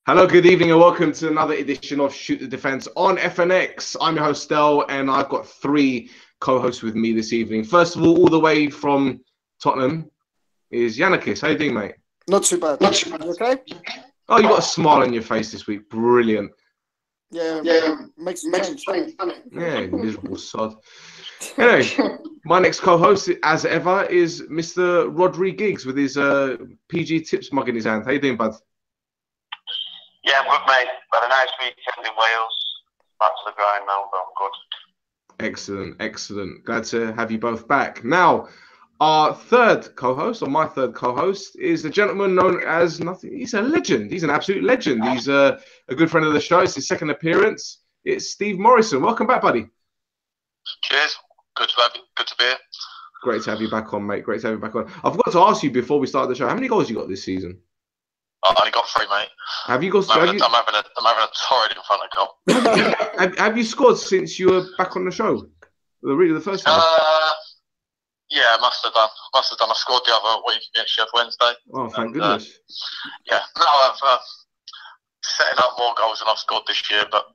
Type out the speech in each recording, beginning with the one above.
Hello, good evening, and welcome to another edition of Shoot the Defence on FNX. I'm your host, Stel, and I've got three co-hosts with me this evening. First of all the way from Tottenham is Yiannakis. How you doing, mate? Not too bad. You okay? Oh, you got a smile on your face this week. Brilliant. Yeah. Makes sense. Yeah, miserable sod. Anyway, my next co-host, as ever, is Mr. Rhodri Giggs with his PG Tips mug in his hand. How you doing, bud? Yeah, I'm good, mate. Had a nice weekend in Wales. Back to the grind now, but I'm good. Excellent, excellent. Glad to have you both back. Now, our third co-host, or my third co-host, is a gentleman known as nothing. He's a legend. He's an absolute legend. He's a good friend of the show. It's his second appearance. It's Steve Morison. Welcome back, buddy. Cheers. Good to have you. Good to be here. Great to have you back on, mate. Great to have you back on. I forgot to ask you before we started the show, how many goals you got this season? I only got 3, mate. Have you got? I'm having a torrid in front of goal. have you scored since you were back on the show? The first time? Yeah, I must have done. I scored the other week against Sheffield Wednesday. Oh, thank goodness. Yeah. No, I've setting up more goals than I've scored this year, but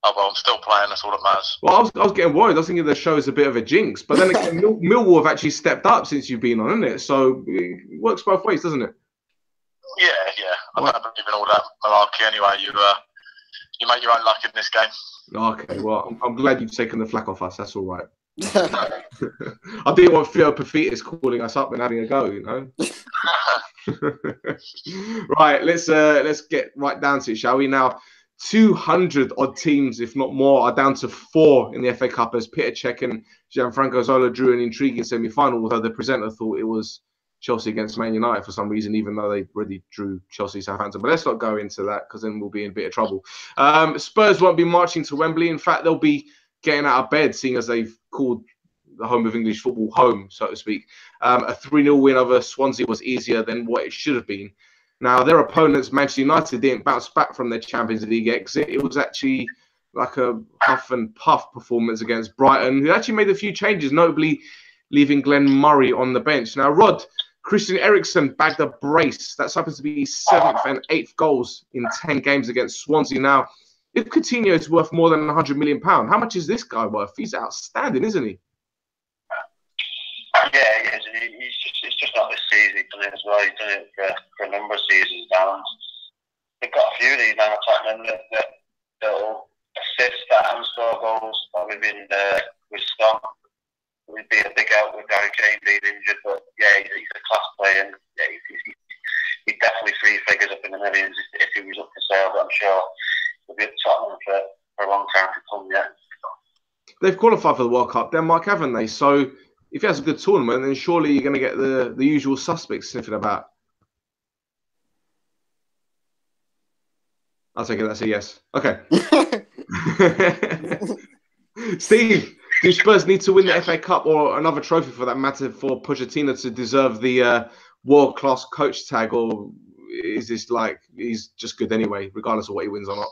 I'm still playing. That's all that matters. Well, I was getting worried. I was thinking the show is a bit of a jinx, but then again, Millwall have actually stepped up since you've been on, isn't it? So it works both ways, doesn't it? Yeah. I don't believe in all that malarkey anyway. You make your own luck in this game. Okay, well, I'm glad you've taken the flak off us. That's all right. I didn't want Theo Pafitis calling us up and having a go, you know. Right, let's get right down to it, shall we? Now, 200 odd teams, if not more, are down to 4 in the FA Cup as Peter Cech and Gianfranco Zola drew an intriguing semi-final, although the presenter thought it was Chelsea against Man United for some reason, even though they already drew Chelsea Southampton. But let's not go into that because then we'll be in a bit of trouble. Spurs won't be marching to Wembley. In fact, they'll be getting out of bed, seeing as they've called the home of English football home, so to speak. A 3-0 win over Swansea was easier than what it should have been. Now, their opponents, Manchester United, didn't bounce back from their Champions League exit. It was actually like a huff and puff performance against Brighton, who actually made a few changes, notably leaving Glenn Murray on the bench. Now, Rod, Christian Eriksen bagged a brace. That's happens to be his 7th and 8th goals in 10 games against Swansea. Now, if Coutinho is worth more than £100 million, how much is this guy worth? He's outstanding, isn't he? Yeah, he is. It's just not this season. He's done it as well. He's done it for a number of seasons now. They've got a few of these now at Tottenham that'll assist and score goals. We've been with Stone. We'd be a big help with Gary Kane being injured, but yeah, he's a class player, and yeah, he's definitely 3 figures up in the millions if he was up for sale. But I'm sure he'll be at Tottenham for a long time to come yet. They've qualified for the World Cup, Denmark, haven't they? So if he has a good tournament, then surely you're going to get the usual suspects sniffing about. I'll take it. That's a yes. Okay. Steve, do Spurs need to win the FA Cup or another trophy for that matter for Pochettino to deserve the world-class coach tag, or is this like he's just good anyway, regardless of what he wins or not?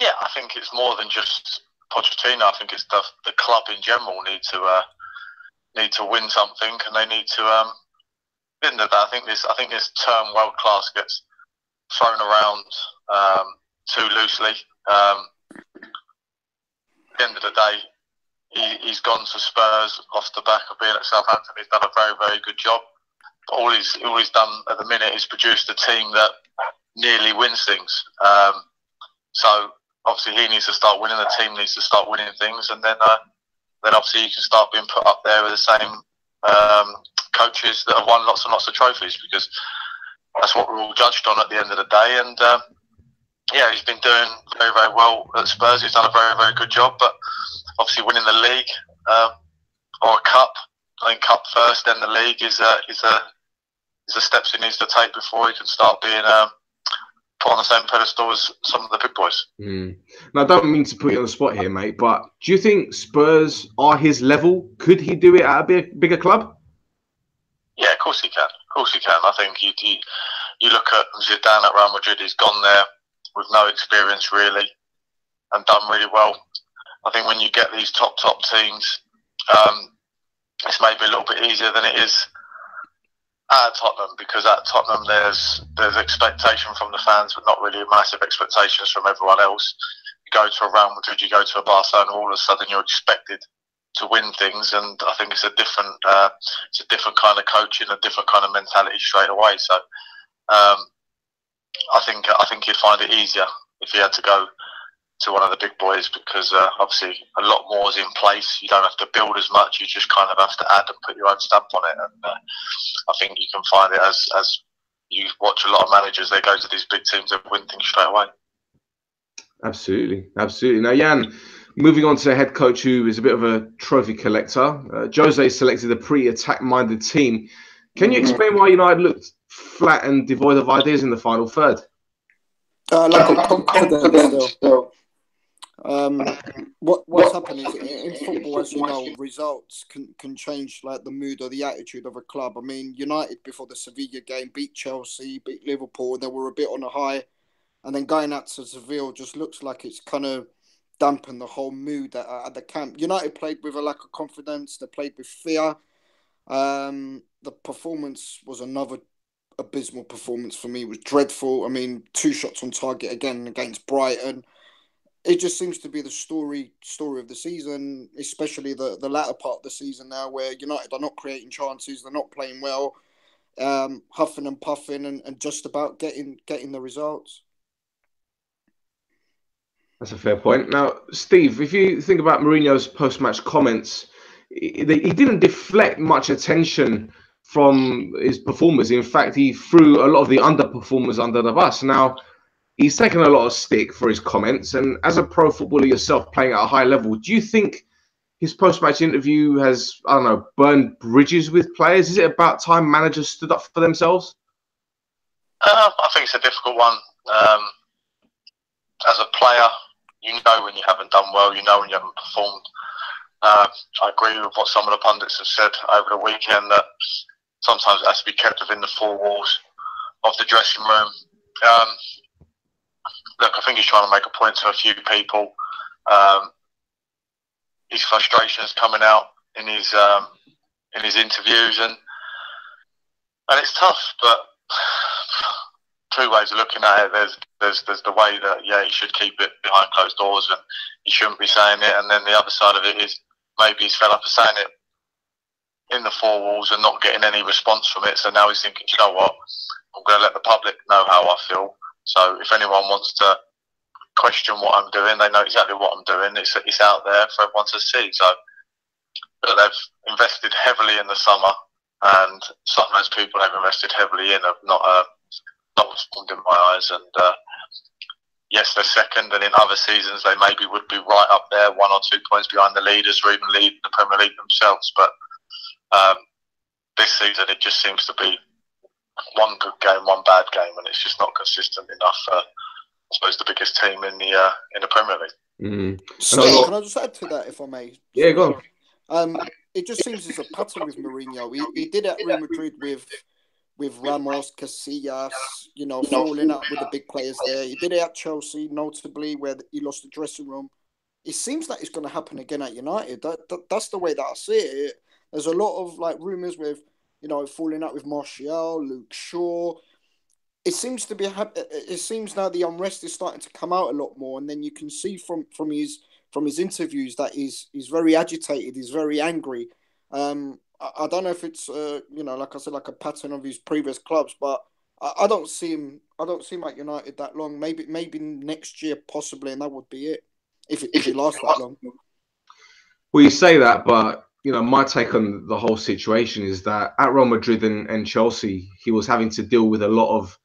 Yeah, I think it's more than just Pochettino. I think it's the club in general need to win something, and they need to. At the end of that, I think this term world class gets thrown around too loosely. At the end of the day, he's gone to Spurs off the back of being at Southampton. He's done a very, very good job. But all he's done at the minute is produced a team that nearly wins things. So obviously he needs to start winning. The team needs to start winning things, and then obviously you can start being put up there with the same coaches that have won lots and lots of trophies, because that's what we're all judged on at the end of the day. And yeah, he's been doing very, very well at Spurs. He's done a very, very good job. But obviously winning the league or a cup, I think cup first, then the league is the steps he needs to take before he can start being put on the same pedestal as some of the big boys. Now, I don't mean to put you on the spot here, mate, but do you think Spurs are his level? Could he do it at a bigger club? Yeah, of course he can. Of course he can. I think you look at Zidane at Real Madrid. He's gone there with no experience really and done really well. I think when you get these top teams, it's maybe a little bit easier than it is At Tottenham, because at Tottenham there's expectation from the fans, but not really massive expectations from everyone else. You go to a Real Madrid, you go to a Barcelona, all of a sudden you're expected to win things, and I think it's a different kind of coaching, a different kind of mentality straight away. So I think you'd find it easier if you had to go to one of the big boys, because obviously a lot more is in place. You don't have to build as much. You just kind of have to add and put your own stamp on it. And I think you can find it as you watch a lot of managers. They go to these big teams and win things straight away. Absolutely, absolutely. Now, Jan, moving on to a head coach who is a bit of a trophy collector. Jose selected a pretty attack-minded team. Can you explain why United looked flat and devoid of ideas in the final third? Lack of confidence still. What's happened is in football, as you know, results can change like the mood or the attitude of a club. I mean, United before the Sevilla game beat Chelsea, beat Liverpool. They were a bit on a high, and then going out to Seville just looks like it's kind of dampened the whole mood at the camp. United played with a lack of confidence. They played with fear. The performance was another abysmal performance for me. It was dreadful. I mean, 2 shots on target again against Brighton. It just seems to be the story of the season, especially the latter part of the season now, where United are not creating chances, they're not playing well, huffing and puffing, and just about getting the results. That's a fair point. Now, Steve, if you think about Mourinho's post-match comments, he didn't deflect much attention from his performers. In fact, he threw a lot of the underperformers under the bus. Now, he's taken a lot of stick for his comments. And as a pro footballer yourself, playing at a high level, do you think his post-match interview has, I don't know, burned bridges with players? Is it about time managers stood up for themselves? I think it's a difficult one. As a player, you know when you haven't done well, you know when you haven't performed. I agree with what some of the pundits have said over the weekend, that sometimes it has to be kept within the 4 walls of the dressing room. Look, I think he's trying to make a point to a few people. His frustration is coming out in his interviews, and it's tough. But 2 ways of looking at it. There's the way that he should keep it behind closed doors and he shouldn't be saying it, and then the other side of it is maybe he's fed up of saying it in the 4 walls and not getting any response from it. So now he's thinking, you know what, I'm going to let the public know how I feel. So if anyone wants to question what I'm doing, they know exactly what I'm doing. It's out there for everyone to see. So, but they've invested heavily in the summer, and some of those people they've invested heavily in have not performed in my eyes. And yes, they're second, and in other seasons they maybe would be right up there, 1 or 2 points behind the leaders, or even lead the Premier League themselves. But this season it just seems to be 1 good game, 1 bad game, and it's just not consistent enough for, I suppose, the biggest team in the Premier League. Stel, can I just add to that, if I may? Yeah, go on. It just seems there's a pattern with Mourinho. He did it at Real Madrid with Ramos, Casillas, falling out with the big players there. He did it at Chelsea, notably, where he lost the dressing room. It seems like it's going to happen again at United. That's the way that I see it. There's a lot of rumours with, falling out with Martial, Luke Shaw. It seems to be. It seems now the unrest is starting to come out a lot more, and then you can see from his interviews that he's very agitated. He's very angry. I don't know if it's like I said, like a pattern of his previous clubs, but I don't see him. I don't see him at United that long. Maybe next year possibly, and that would be it if he lasts that long. Well, you say that, but my take on the whole situation is that at Real Madrid and Chelsea, he was having to deal with a lot of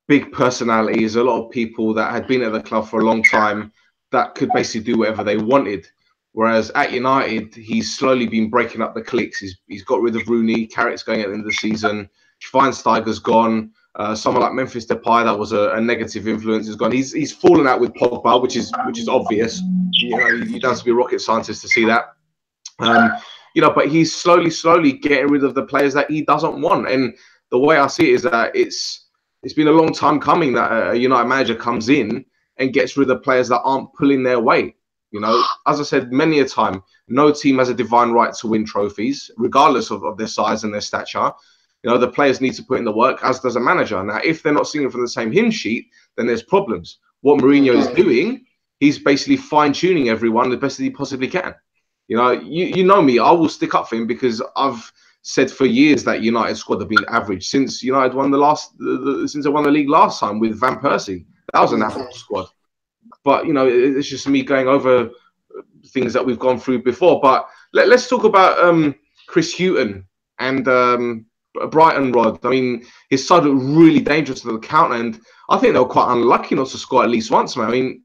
big personalities, a lot of people that had been at the club for a long time that could basically do whatever they wanted. Whereas at United, he's slowly been breaking up the cliques. He's got rid of Rooney, Carrick's going at the end of the season, Schweinsteiger's gone, someone like Memphis Depay that was a negative influence is gone. He's fallen out with Pogba, which is obvious. You don't have to be a rocket scientist to see that. But he's slowly getting rid of the players that he doesn't want. And the way I see it is that it's been a long time coming that a United manager comes in and gets rid of players that aren't pulling their weight. As I said many a time, no team has a divine right to win trophies, regardless of their size and their stature. You know, the players need to put in the work, as does a manager. Now, if they're not singing from the same hymn sheet, then there's problems. What Mourinho is doing, he's basically fine-tuning everyone the best that he possibly can. You know, you know me, I will stick up for him because I've said for years that United squad have been average since United won since they won the league last time with Van Persie. That was an average squad. But, you know, it's just me going over things that we've gone through before. But let's talk about Chris Hughton and Brighton, Rod. I mean, his side looked really dangerous to the counter, and I think they were quite unlucky not to score at least once, man. I mean,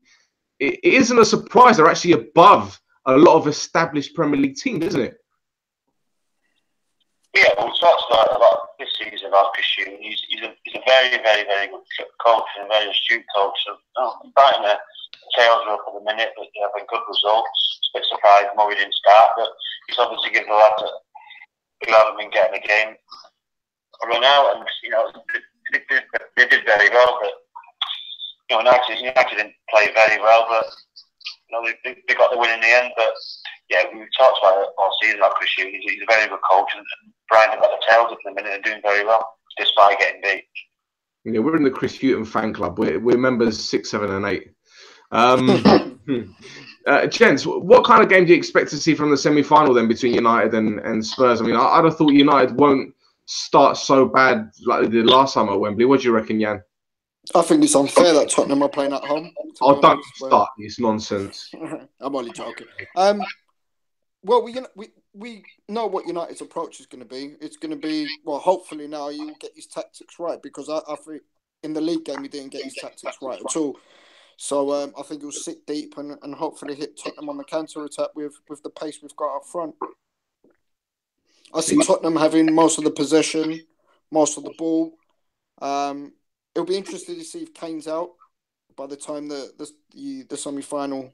it isn't a surprise. They're actually above a lot of established Premier League teams, isn't it? Yeah, well, we talked about a lot this season about Chris Hughton. He's a very, very, very good coach and a very astute coach. So, Brighton, the tails are up at the minute, but they're having good results. It's a bit surprised Murray didn't start, but he's obviously given the lads who haven't been getting a game a run out, and you know they did very well. But you know, United didn't play very well, but you know they got the win in the end. But yeah, we've talked about it all season about Chris Hughton. He's a very good coach, and Brian have got the tails up in the minute and doing very well despite getting beat. Yeah, we're in the Chris Hughton fan club. We're members 6, 7, and 8. Gents, what kind of game do you expect to see from the semi-final then between United and Spurs? I mean, I'd have thought United won't start so bad like they did last time at Wembley. What do you reckon, Jan? I think it's unfair that Tottenham are playing at home. Oh, don't start. It's nonsense. I'm only joking. Well, we know what United's approach is going to be. It's going to be, well, hopefully now he'll get his tactics right, because I think in the league game he didn't get his tactics right at all. So I think he'll sit deep and hopefully hit Tottenham on the counter-attack with the pace we've got up front. I see Tottenham having most of the possession, most of the ball. It'll be interesting to see if Kane's out by the time the semi-final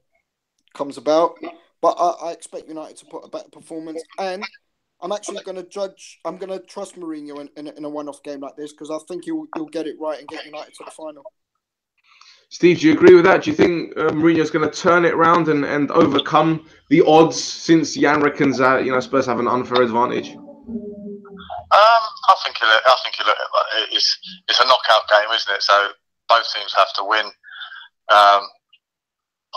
comes about. But I expect United to put a better performance, and I'm actually going to judge. I'm going to trust Mourinho in a one-off game like this, because I think he'll get it right and get United to the final. Steve, do you agree with that? Do you think Mourinho's going to turn it around and overcome the odds, since Jan reckons Spurs have an unfair advantage? I think it's a knockout game, isn't it? So both teams have to win.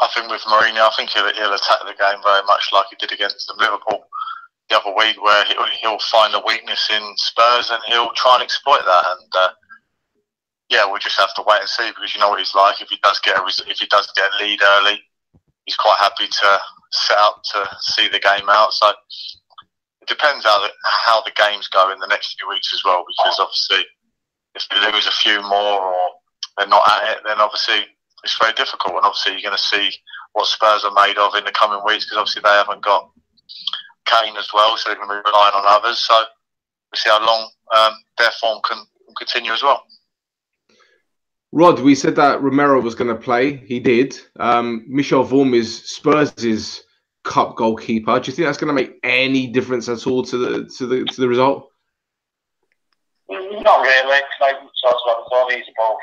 I think with Mourinho, I think he'll attack the game very much like he did against Liverpool the other week, where he'll find a weakness in Spurs and he'll try and exploit that. And yeah, we'll just have to wait and see, because you know what he's like. If he does get a lead early, he's quite happy to set up to see the game out. So it depends how the games go in the next few weeks as well, because obviously if they lose a few more or they're not at it, then obviously it's very difficult. And obviously you're going to see what Spurs are made of in the coming weeks, because obviously they haven't got Kane as well, so they're going to be relying on others. So we'll see how long their form can continue as well. Rod, we said that Romero was going to play. He did. Michel Vorm is Spurs' cup goalkeeper. Do you think that's going to make any difference at all to the result? Not really. Like we talked about before, these are both,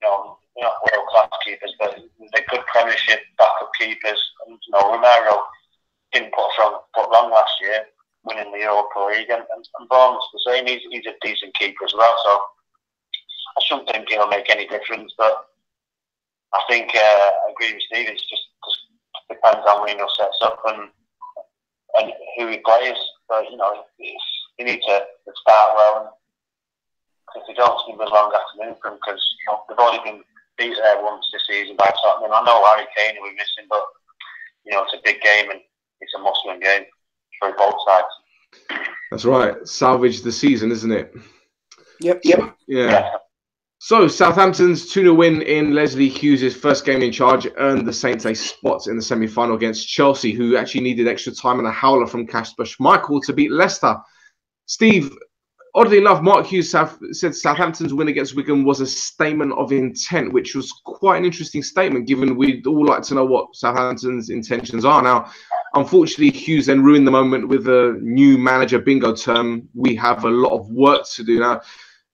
not world-class keepers, but they're good Premiership backup keepers. And, Romero didn't put wrong last year, winning the Europa League, and Bournemouth's the same. He's a decent keeper as well, so I shouldn't think he'll make any difference. But I think I agree with Steve. It just depends on when he'll sets up and who he plays. But you need to start well. If they don't, it's going to be a long afternoon for them, because they've already been beat there once this season by Tottenham. I know Harry Kane will be missing, but it's a big game and it's a must-win game for both sides. That's right. Salvage the season, isn't it? Yep. Yeah. So Southampton's 2-0 win in Leslie Hughes' first game in charge earned the Saints a spot in the semi-final against Chelsea, who actually needed extra time and a howler from Kasper Schmeichel to beat Leicester. Steve, oddly enough, Mark Hughes said Southampton's win against Wigan was a statement of intent, which was quite an interesting statement, given we'd all like to know what Southampton's intentions are. Now, unfortunately, Hughes then ruined the moment with a new manager bingo term. We have a lot of work to do now.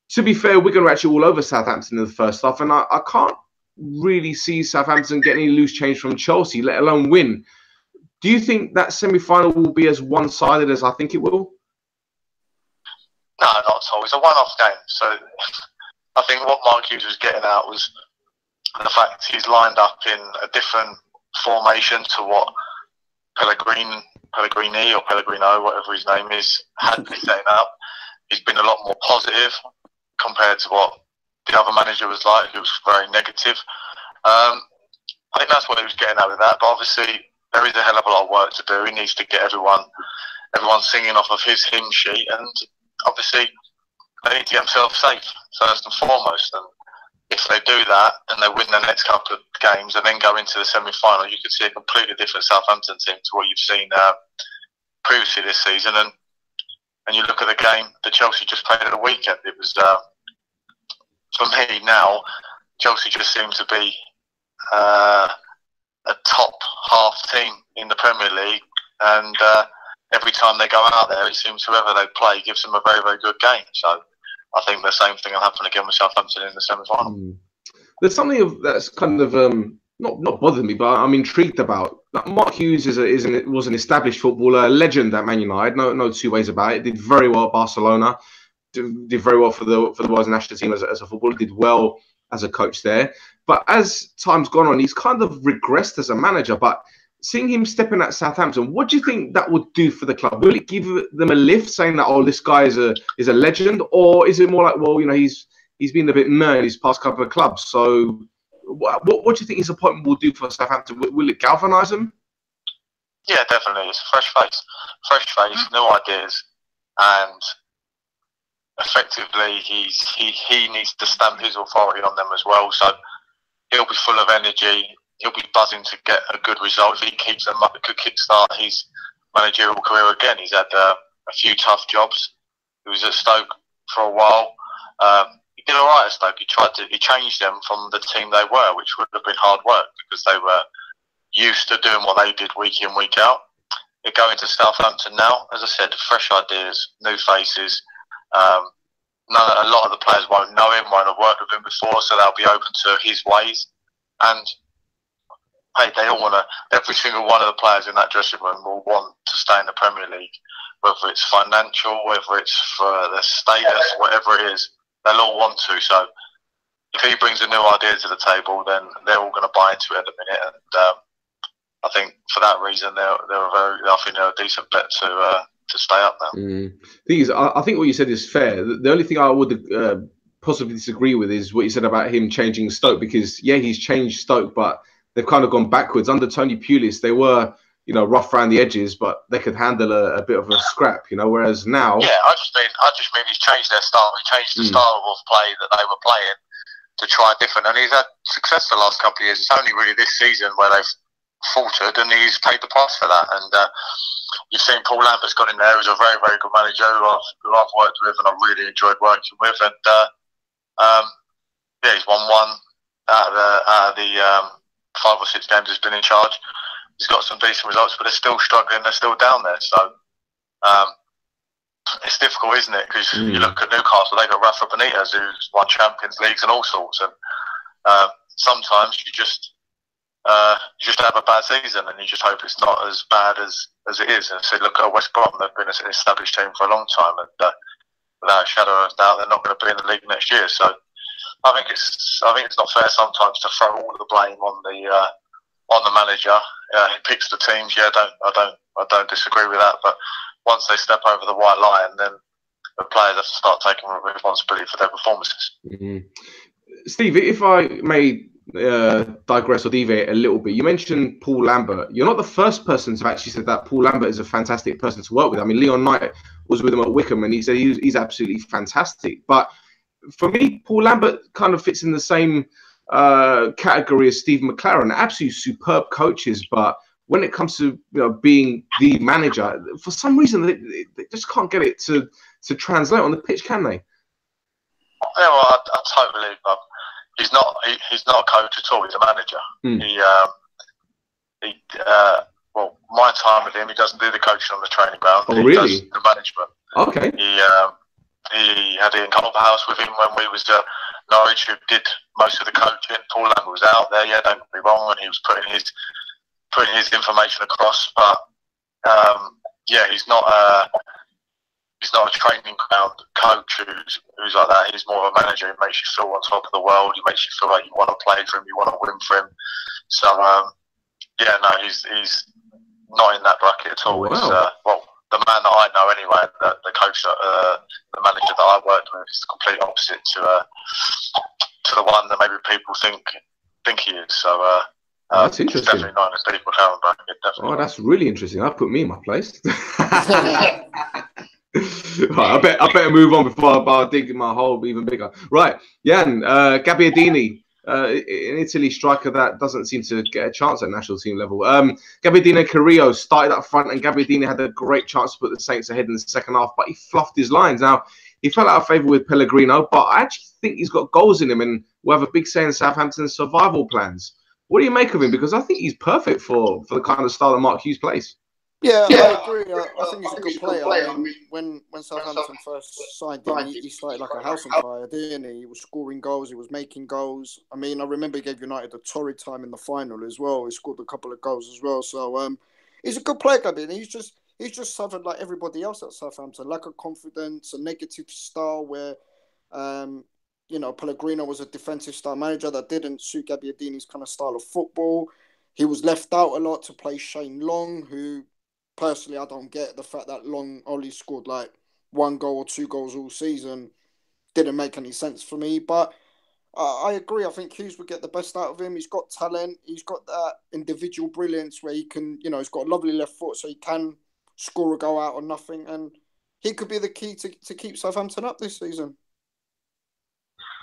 To be fair, Wigan were actually all over Southampton in the first half, and I can't really see Southampton getting any loose change from Chelsea, let alone win. Do you think that semi-final will be as one-sided as I think it will? No, not at all. It's a one-off game. So I think what Mark Hughes was getting at was the fact he's lined up in a different formation to what Pellegrini or Pellegrino, whatever his name is, had been setting up. He's been a lot more positive compared to what the other manager was like, who was very negative. I think that's what he was getting at with that. But obviously, there is a hell of a lot of work to do. He needs to get everyone singing off of his hymn sheet, and obviously, they need to get themselves safe first and foremost. And if they do that and they win the next couple of games and then go into the semi-final, you could see a completely different Southampton team to what you've seen previously this season. And you look at the game that Chelsea just played at the weekend. It was, for me now, Chelsea just seems to be a top half team in the Premier League. And every time they go out there, it seems whoever they play gives them a very, very good game. So I think the same thing will happen again with Southampton in the semi-final. There's something that's kind of not bothered me, but I'm intrigued about. Mark Hughes was an established footballer, a legend at Man United. No two ways about it. Did very well at Barcelona. Did very well for the Wales national team as a footballer. Did well as a coach there. But as time's gone on, he's kind of regressed as a manager. But seeing him stepping at Southampton, what do you think that would do for the club? Will it give them a lift, saying that, oh, this guy is a legend, or is it more like, well, he's been a bit meh in his past couple of clubs? So, what do you think his appointment will do for Southampton? Will it galvanise them? Yeah, definitely. It's a fresh face, new ideas, and effectively, he needs to stamp his authority on them as well. So he'll be full of energy. He'll be buzzing to get a good result. If he keeps them up, it could kickstart his managerial career again. He's had a few tough jobs. He was at Stoke for a while. He did all right at Stoke. He changed them from the team they were, which would have been hard work because they were used to doing what they did week in, week out. They're going to Southampton now. As I said, fresh ideas, new faces. A lot of the players won't know him, won't have worked with him before, so they'll be open to his ways. And hey, they all want to. Every single one of the players in that dressing room will want to stay in the Premier League, whether it's financial, whether it's for their status, whatever it is. They'll all want to. So if he brings a new idea to the table, then they're all going to buy into it at the minute. And I think for that reason, I think they're a decent bet to stay up now. Thing is, I think what you said is fair. The only thing I would possibly disagree with is what you said about him changing Stoke, because yeah, he's changed Stoke, but they've kind of gone backwards. Under Tony Pulis, they were, rough around the edges, but they could handle a bit of a scrap, whereas now... Yeah, I just mean he's changed their style. He changed the style of play that they were playing to try different, and he's had success the last couple of years. It's only really this season where they've faltered, and he's paid the price for that. And you've seen Paul Lambert's gone in there, who's a very, very good manager who I've worked with and I've really enjoyed working with. And he's won one out of the 5 or 6 games he's been in charge. He's got some decent results, but they're still struggling. They're still down there. So it's difficult, isn't it? Because you look at Newcastle, they've got Rafa Benitez, who's won Champions Leagues and all sorts. And sometimes you just have a bad season, and you just hope it's not as bad as it is. And so look at West Brom; they've been an established team for a long time, and without a shadow of doubt, they're not going to be in the league next year. So I think it's not fair sometimes to throw all the blame on the manager. He picks the teams. Yeah, I don't disagree with that. But once they step over the white line, then the players have to start taking responsibility for their performances. Steve, if I may digress or deviate a little bit, you mentioned Paul Lambert. You're not the first person to actually said that Paul Lambert is a fantastic person to work with. I mean, Leon Knight was with him at Wickham, and he said he's absolutely fantastic. But for me, Paul Lambert kind of fits in the same category as Steve McLaren. Absolutely superb coaches, but when it comes to being the manager, for some reason they just can't get it to translate on the pitch, can they? Yeah, well, I totally believe that. He's not a coach at all. He's a manager. Well, my time with him, he doesn't do the coaching on the training ground. Oh, really? He does the management. Okay. He had Ian Culverhouse with him when we was at Norwich, who did most of the coaching. Paul Lambert was out there. Yeah, don't get me wrong, and he was putting his information across. But he's not he's not a training ground coach who's like that. He's more of a manager. He makes you feel on top of the world. He makes you feel like you want to play for him, you want to win for him. So yeah, no, he's not in that bracket at all. Wow. It's, well, the man that I know anyway, the coach, the manager that I worked with, is the complete opposite to the one that maybe people think he is. So that's interesting. Definitely not in the Steve Morison bracket. Definitely. Oh, that's really interesting. That put me in my place. Right, I better move on before I dig my hole even bigger. Right, Jan, Gabbiadini, an Italy striker that doesn't seem to get a chance at national team level. Gabbiadini and Carrillo started up front, and Gabbiadini had a great chance to put the Saints ahead in the second half, but he fluffed his lines. Now, he fell out of favour with Pellegrino, but I actually think he's got goals in him and will have a big say in Southampton's survival plans. What do you make of him? Because I think he's perfect for the kind of style that Mark Hughes plays. Yeah, I agree. I think he's a good player. I mean, when Southampton first signed him, he started like a house on fire, didn't he? He was scoring goals. He was making goals. I mean, I remember he gave United a torrid time in the final as well. He scored a couple of goals as well. So he's a good player, Gabby. He's just suffered like everybody else at Southampton. Lack of confidence, a negative style where, Pellegrino was a defensive style manager that didn't suit Gabbiadini's kind of style of football. He was left out a lot to play Shane Long, who... Personally, I don't get the fact that Long only scored like 1 goal or 2 goals all season. Didn't make any sense for me. But I agree. I think Hughes would get the best out of him. He's got talent. He's got that individual brilliance where he can, he's got a lovely left foot, so he can score a goal out or nothing. And he could be the key to keep Southampton up this season.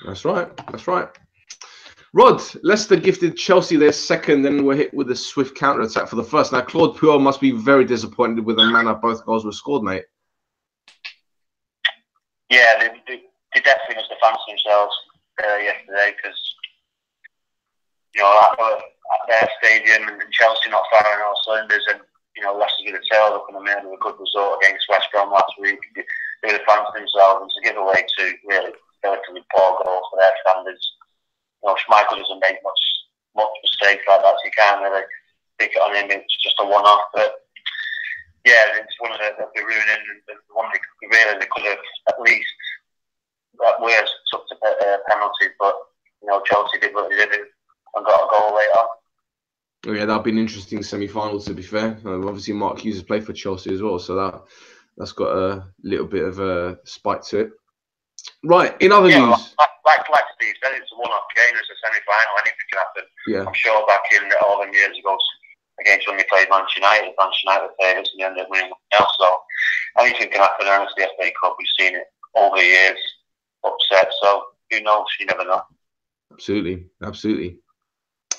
That's right. That's right. Rod, Leicester gifted Chelsea their second, then were hit with a swift counter-attack for the first. Now, Claude Puel must be very disappointed with the manner both goals were scored, mate. Yeah, they definitely must have fancied themselves yesterday because, at their stadium and Chelsea not firing all cylinders and, Leicester with a tail up in the middle of a good result against West Brom last week. They would have fancied themselves, and to give away 2 really relatively poor goals for their standards. Schmeichel doesn't make much mistakes like that, so you can't really pick it on him. It's just a one-off. But yeah, it's one of the ruining, and one they could have at least at worst took to penalty. But Chelsea did what they did and got a goal later. Oh, yeah, that'd be an interesting semi-final. To be fair, obviously Mark Hughes has played for Chelsea as well, so that's got a little bit of a spike to it. Right, in other news. Like Steve said, it's a one-off game. It's a semi-final. Anything can happen. Yeah. I'm sure back in all them years ago, against when we played Manchester United were favourites and they ended up winning else. So anything can happen. And it's the FA Cup. We've seen it over the years. Upset. So who knows? You never know. Absolutely. Absolutely.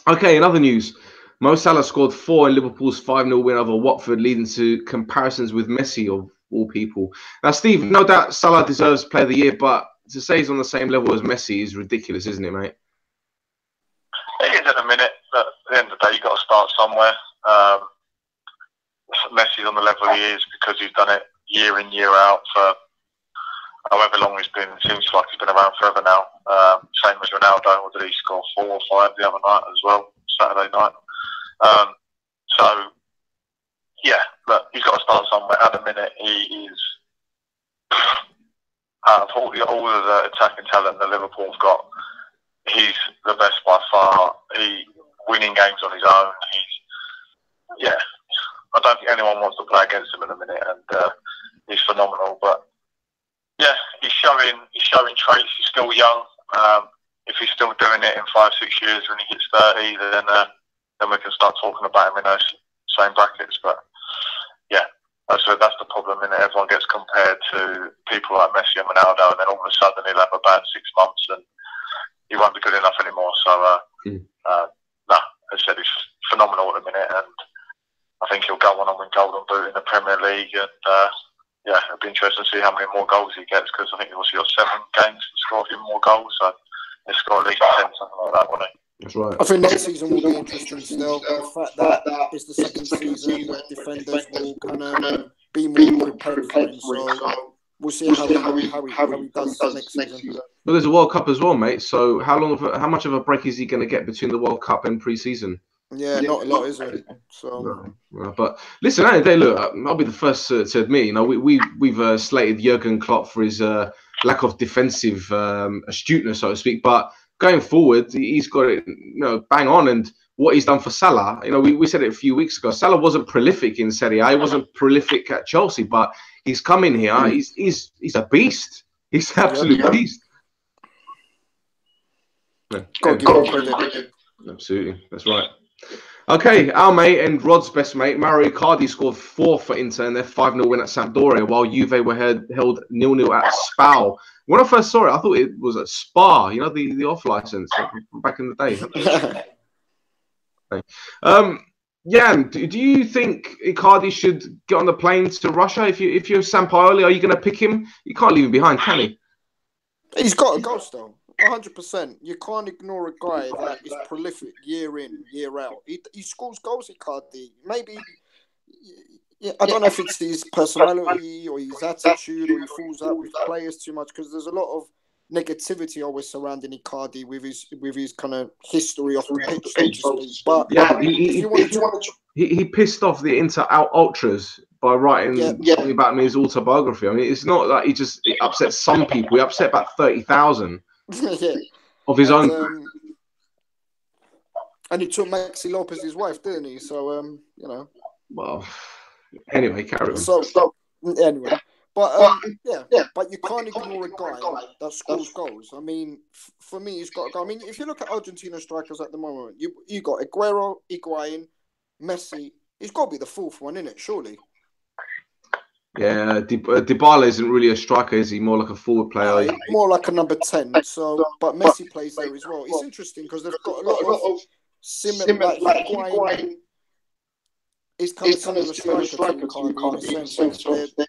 Okay, in other news. Mo Salah scored 4 in Liverpool's 5-0 win over Watford, leading to comparisons with Messi of all people. Now, Steve, no doubt Salah deserves Player of the Year, but to say he's on the same level as Messi is ridiculous, isn't it, mate? It is in a minute, but at the end of the day, you've got to start somewhere. Messi's on the level he is because he's done it year in, year out for however long he's been. It seems like he's been around forever now. Same as Ronaldo, or did he score 4 or 5 the other night as well, Saturday night? So, yeah, but he's got to start somewhere. At the minute, he is... Out of all of the attacking talent that Liverpool have got, he's the best by far. He's winning games on his own. I don't think anyone wants to play against him in a minute, and he's phenomenal. But yeah, he's showing traits. He's still young. If he's still doing it in 5-6 years when he hits 30, then we can start talking about him in those same brackets. But yeah. That's the problem, innit? Everyone gets compared to people like Messi and Ronaldo, and then all of a sudden he'll have about 6 months and he won't be good enough anymore. So, as I said, he's phenomenal at the minute, and I think he'll go on and win Golden Boot in the Premier League. And it'll be interesting to see how many more goals he gets, because I think he's also got 7 games to score a few more goals. So he'll score at least 10, something like that, won't he? That's right. I think next season will be interesting still. The fact that it's the second season where defenders will kind of be more prepared for him. So we'll see how he does next season. But there's a World Cup as well, mate. So how much of a break is he going to get between the World Cup and pre-season? Yeah, not a lot, is it? So, no. But listen, look, I'll be the first to admit, you know, we've slated Jurgen Klopp for his lack of defensive astuteness, so to speak. But going forward, he's got it, you know, bang on. And what he's done for Salah, you know, we said it a few weeks ago. Salah wasn't prolific in Serie A. He wasn't prolific at Chelsea, but he's come in here. He's a beast. He's an absolute beast. got to give him credit. Absolutely, that's right. Okay, our mate and Rod's best mate, Mario Icardi, scored 4 for Inter in their 5-0 win at Sampdoria, while Juve were held 0-0 at Spal. When I first saw it, I thought it was at Spa, you know, the off license back in the day. Jan, do you think Icardi should get on the plane to Russia? If you're Sampaoli, are you going to pick him? You can't leave him behind, can he? He's got to go still. 100%. You can't ignore a guy that is prolific year in, year out. He scores goals, Icardi. Maybe, I don't know if it's his personality or his attitude or he falls out with players too much, because there's a lot of negativity always surrounding Icardi with his kind of history off the pitch, so to speak. But yeah, he pissed off the Inter ultras by writing something about him in his autobiography. I mean, it's not like it upset some people. He upset about 30,000 of his own. And he took Maxi Lopez's wife, didn't he? So, you know. Well, anyway, carry on. So anyway. But but you can't ignore a guy that scores goals. I mean, for me, he's got to go. I mean, if you look at Argentina strikers at the moment, you got Aguero, Higuain, Messi. He's got to be the fourth one, isn't it? Surely. Yeah, Dybala isn't really a striker, is he? More like a forward player. More like a number 10. So, but Messi plays there as well. It's interesting because they've got a lot of similar. Like Higuain is kind of similar striker to Icardi in a sense.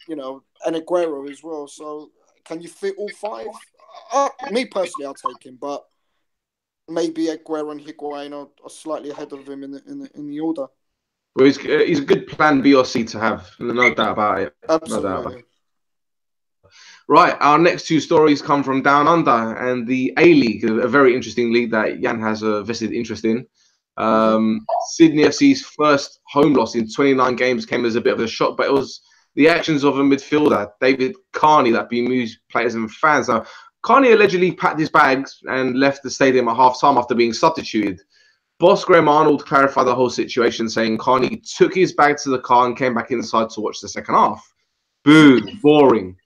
You know, and Aguero as well. So, can you fit all 5? Me personally, I'll take him, but maybe Aguero and Higuain are slightly ahead of him in the order. Well, he's a good plan B or C to have. No doubt about it. Absolutely. No doubt about it. Right, our next 2 stories come from Down Under and the A-League, a very interesting league that Jan has a vested interest in. Sydney FC's first home loss in 29 games came as a bit of a shock, but it was the actions of a midfielder, David Carney, that bemused players and fans. Now, Carney allegedly packed his bags and left the stadium at half-time after being substituted. Boss Graham Arnold clarified the whole situation, saying Carney took his bag to the car and came back inside to watch the second half. Boo, boring.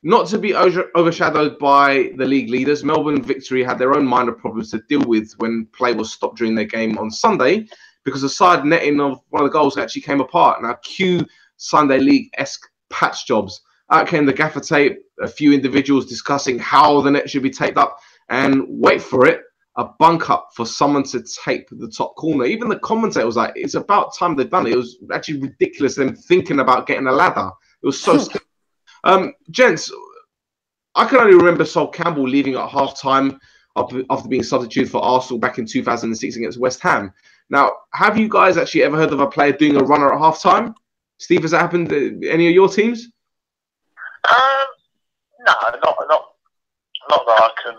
Not to be overshadowed by the league leaders, Melbourne Victory had their own minor problems to deal with when play was stopped during their game on Sunday, because the side netting of one of the goals actually came apart. Now, cue Sunday League-esque patch jobs. Out came the gaffer tape, a few individuals discussing how the net should be taped up, and wait for it, a bunk up for someone to tape the top corner. Even the commentator was like, it's about time they've done it. It was actually ridiculous, them thinking about getting a ladder. It was so gents, I can only remember Sol Campbell leaving at half-time after being substituted for Arsenal back in 2006 against West Ham. Now, have you guys actually ever heard of a player doing a runner at half-time? Steve, has that happened to any of your teams? No, not that I can.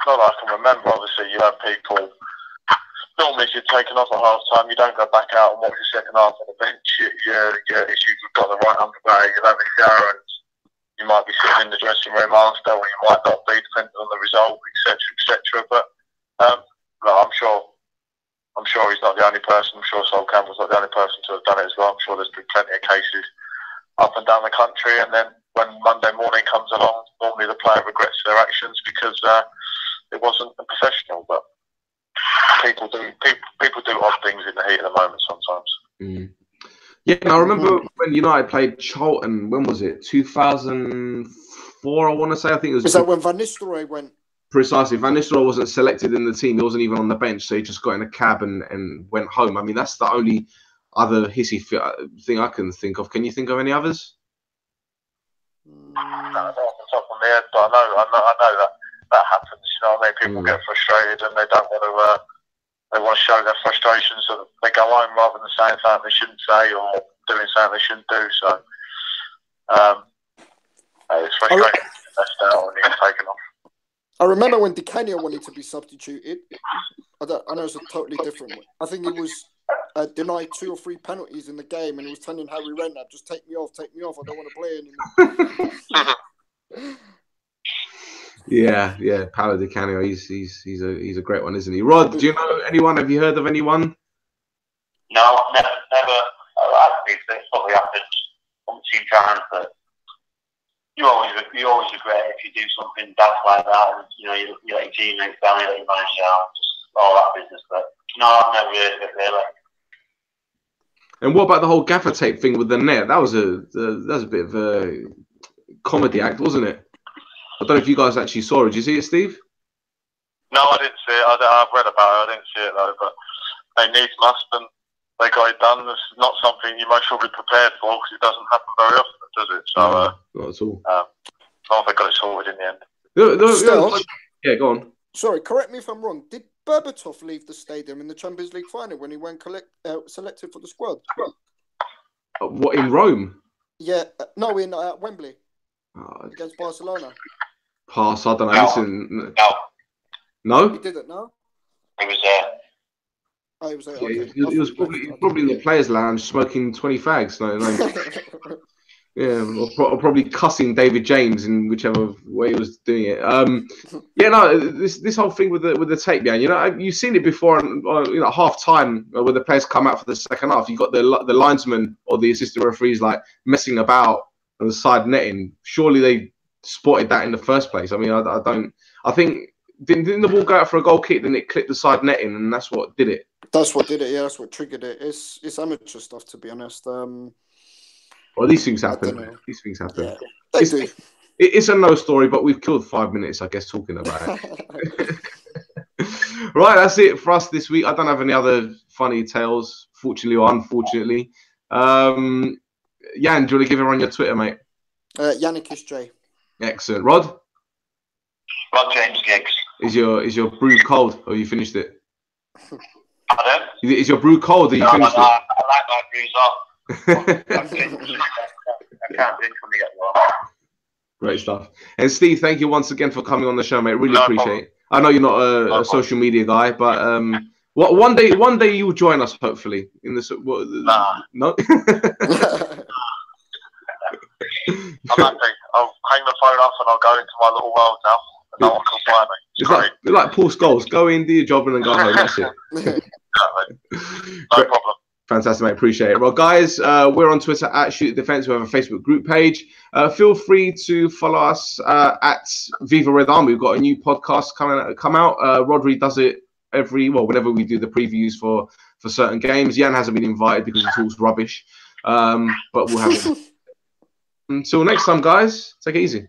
Not that I can remember. Obviously, you have people. Normally, if you're taken off at half time, you don't go back out and watch the second half on the bench. If you've got the right underbag, you'll have a shower, and you might be sitting in the dressing room after, or you might not be, depending on the result, etc. But no, I'm sure he's not the only person. I'm sure Sol Campbell's not the only person to have done it as well. I'm sure there's been plenty of cases up and down the country, and then when Monday morning comes along, normally the player regrets their actions because it wasn't a professional. But people do odd things in the heat of the moment sometimes. Mm. Yeah, and I remember when United played Charlton. When was it? 2004, I want to say. I think it was. Is that when Van Nistelrooy went? Precisely. Van Nistelrooy wasn't selected in the team. He wasn't even on the bench, so he just got in a cab and went home. I mean, that's the only other hissy thing I can think of. Can you think of any others? No, not off the top of my head, but I know that happens. You know what I mean? People get frustrated and they don't want to. They want to show their frustration, so they go home rather than saying something they shouldn't say or doing something they shouldn't do. So it's frustrating. That's down when you get taken off. I remember when Di Canio wanted to be substituted. I know it's a totally different one. I think he was denied 2 or 3 penalties in the game, and he was telling Harry Redknapp, "Just take me off. I don't want to play anymore." Yeah. Paolo Di Canio, he's a great one, isn't he? Rod, do you know anyone? Have you heard of anyone? No, never. Actually, it's probably happened umpteen times, but you always regret if you do something daft like that. And, you let your teammates down, you let your manager down, just all that business. But no, I've never heard of it really. And what about the whole gaffer tape thing with the net? That was a bit of a comedy act, wasn't it? I don't know if you guys actually saw it. Did you see it, Steve? No, I didn't see it. I've read about it. I didn't see it though. But they must, and they got it done. This is not something you most probably prepared for because it doesn't happen very often, does it? So, not at all. They got it sorted in the end. Yeah, go on. Sorry, correct me if I'm wrong. Did Berbatov leave the stadium in the Champions League final when he weren't selected for the squad? What, in Rome? Yeah, no, in Wembley against Barcelona. Pass. I don't know. No. Listen. No. He didn't. No. He was there. Oh, he was there. Yeah, Okay. he was probably in the players' lounge smoking 20 fags. No. Yeah, or probably cussing David James in whichever way he was doing it. This whole thing with the tape, man. You've seen it before. Half time when the players come out for the second half, you got the linesman or the assistant referees like messing about on the side netting. Surely they spotted that in the first place. I mean, I don't. I think didn't the ball go out for a goal kick? Then it clipped the side netting, and that's what did it. That's what did it. Yeah, that's what triggered it. It's amateur stuff, to be honest. Well, these things happen. These things happen. Yeah, they do. It's a no story, but we've killed 5 minutes, I guess, talking about it. Right, that's it for us this week. I don't have any other funny tales, fortunately or unfortunately. Jan, do you want to give everyone your Twitter, mate? Yiannakis J. Excellent. Rod James Giggs. Is your brew cold, or you finished it? Pardon? Is your brew cold, or you finished it? I like my brews off. I can't drink when they get warm. Great stuff. And Steve, thank you once again for coming on the show, mate. Really appreciate it. I know you're not a social media guy, but one day you'll join us, hopefully. In this, no. I'm happy. I'll hang the phone up and I'll go into my little world now. And no one can find me. It's like Paul Scholes. Go in, do your job, and then go home. That's it. No problem. Fantastic, mate. Appreciate it. Well, guys, we're on Twitter at Shoot the Defense. We have a Facebook group page. Feel free to follow us at Viva Red Army. We've got a new podcast come out. Rhodri does it whenever we do the previews for certain games. Jan hasn't been invited because he talks rubbish. But we'll have him. Until next time, guys. Take it easy.